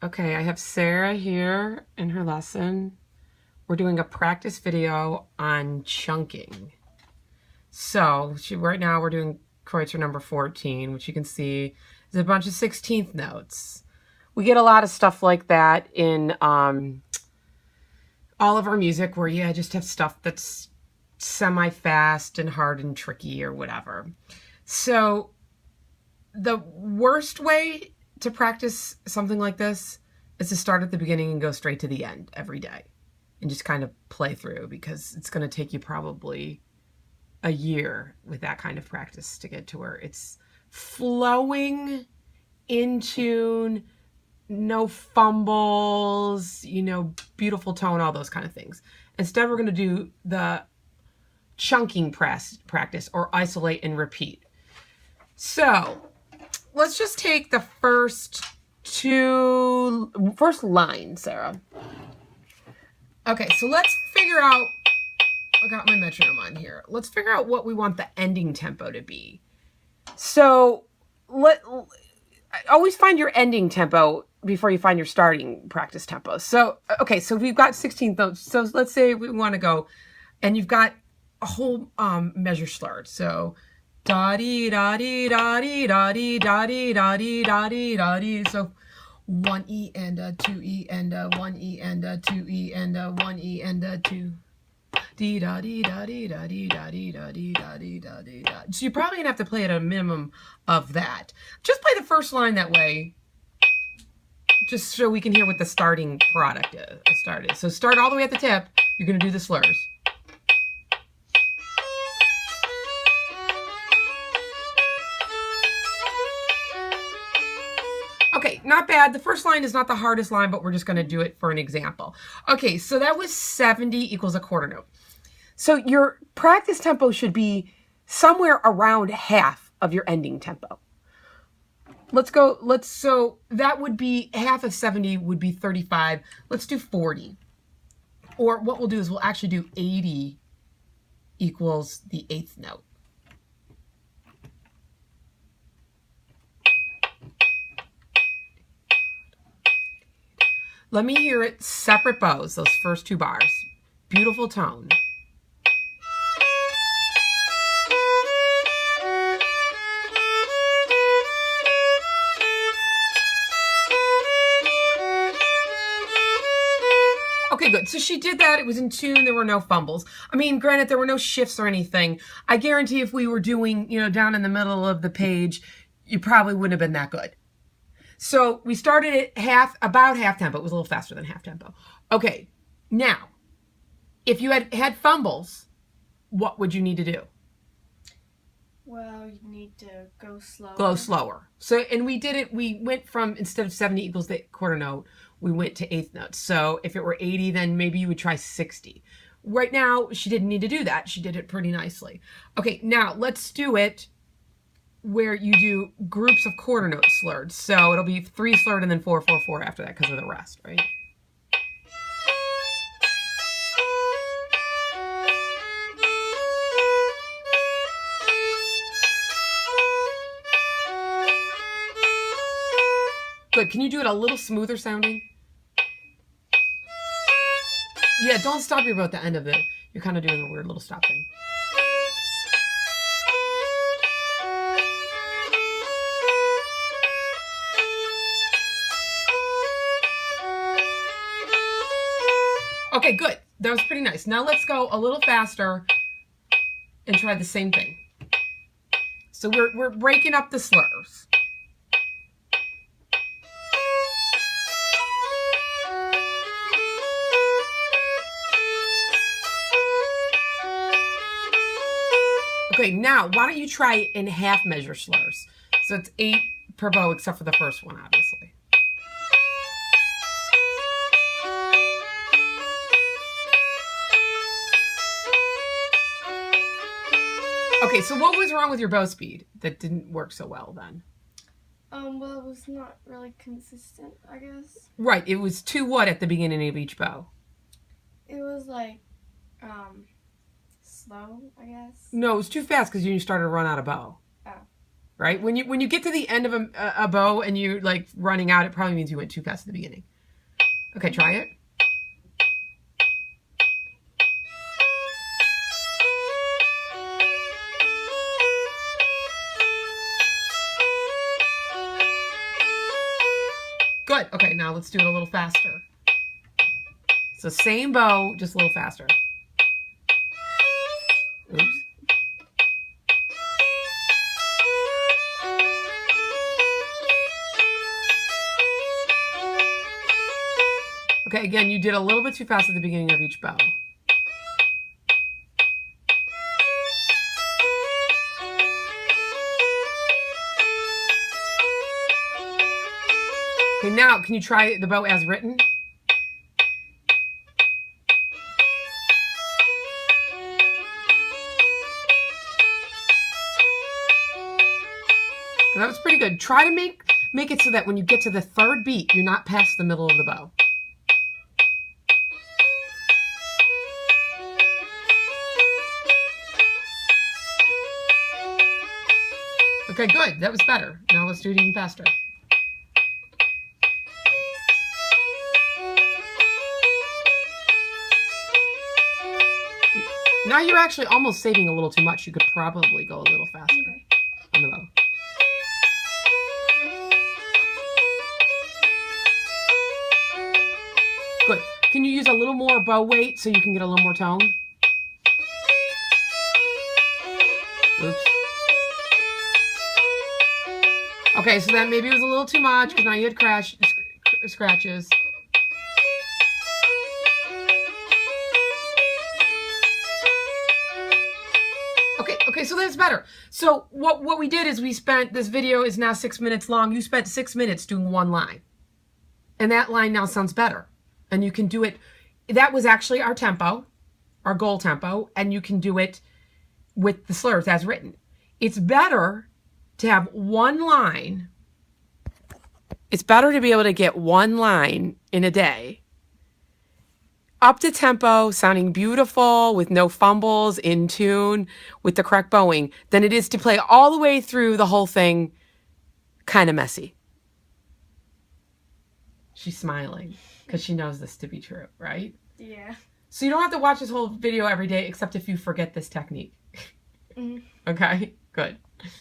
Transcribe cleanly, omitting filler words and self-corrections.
Okay, I have Sarah here in her lesson. We're doing a practice video on chunking. So right now we're doing Kreutzer number 14, which you can see is a bunch of 16th notes. We get a lot of stuff like that in all of our music where you just have stuff that's semi-fast and hard and tricky or whatever. So the worst way to practice something like this is to start at the beginning and go straight to the end every day and just kind of play through, because it's going to take you probably a year with that kind of practice to get to where it's flowing, in tune, no fumbles, beautiful tone, all those kind of things. Instead, we're going to do the chunking practice, or isolate and repeat. So let's just take the first line, Sarah. Okay, so let's figure out, I got my metronome on here. Let's figure out what we want the ending tempo to be. So always find your ending tempo before you find your starting practice tempo. So, okay, so we've got 16 notes. So let's say we want to go, and you've got a whole measure slur. So da-dee, da-dee, da-dee, da-dee, da-dee, da-dee, da-dee, da-dee. So 1 E and a 2 E and a 1 E and a 2 E and a 1 E and a 2. Dee da dee da dee da dee da dee da dee da dee da dee da. So you're probably gonna have to play at a minimum of that. Just play the first line that way, just so we can hear what the starting product is. So start all the way at the tip. You're gonna do the slurs. Okay, not bad. The first line is not the hardest line, but we're just going to do it for an example. Okay, so that was 70 equals a quarter note. So your practice tempo should be somewhere around half of your ending tempo. So that would be half of 70 would be 35. Let's do 40. Or what we'll do is we'll actually do 80 equals the eighth note. Let me hear it, separate bows, those first two bars. Beautiful tone. Okay, good. So she did that. It was in tune. There were no fumbles. I mean, granted, there were no shifts or anything. I guarantee if we were doing, down in the middle of the page, you probably wouldn't have been that good. So we started at about half tempo. It was a little faster than half tempo. Okay, now, if you had fumbles, what would you need to do? Well, you need to go slower. Go slower. So, and we did it, we went from, instead of 70 equals the quarter note, we went to eighth notes. So if it were 80, then maybe you would try 60. Right now, she didn't need to do that. She did it pretty nicely. Okay, now let's do it where you do groups of quarter note slurs. So it'll be 3 slurred and then 4, 4, 4 after that because of the rest, right? Good. Can you do it a little smoother sounding? Yeah, don't stop your bow at the end of it. You're kind of doing a weird little stop thing. Okay, good. That was pretty nice. Now let's go a little faster and try the same thing. So we're breaking up the slurs. Okay, now why don't you try in half measure slurs? So it's 8 per bow except for the first one, obviously. Okay, so what was wrong with your bow speed that didn't work so well then? Well, it was not really consistent, I guess. Right, it was too what at the beginning of each bow? It was like, slow, I guess. No, it was too fast because you started to run out of bow. Oh. right? When you get to the end of a bow and you're like running out, it probably means you went too fast at the beginning. Okay, try it. Good. Okay, now let's do it a little faster. So same bow, just a little faster. Oops. Okay, again, you did a little bit too fast at the beginning of each bow. Okay, now can you try the bow as written? That was pretty good. Try to make it so that when you get to the third beat, you're not past the middle of the bow. Okay, good. That was better. Now let's do it even faster. Now you're actually almost saving a little too much. You could probably go a little faster on the bow. Good. Can you use a little more bow weight so you can get a little more tone? Oops. Okay, so that maybe was a little too much because now you had scratches. Okay, so that's better. So what we did is we spent, this video is now 6 minutes long. You spent 6 minutes doing one line. And that line now sounds better. And you can do it, that was actually our tempo, our goal tempo, and you can do it with the slurs as written. It's better to have one line. It's better to be able to get one line in a day, up to tempo, sounding beautiful, with no fumbles, in tune, with the correct bowing, than it is to play all the way through the whole thing kind of messy. She's smiling because she knows this to be true, right? Yeah. So you don't have to watch this whole video every day except if you forget this technique. Mm-hmm. Okay, good.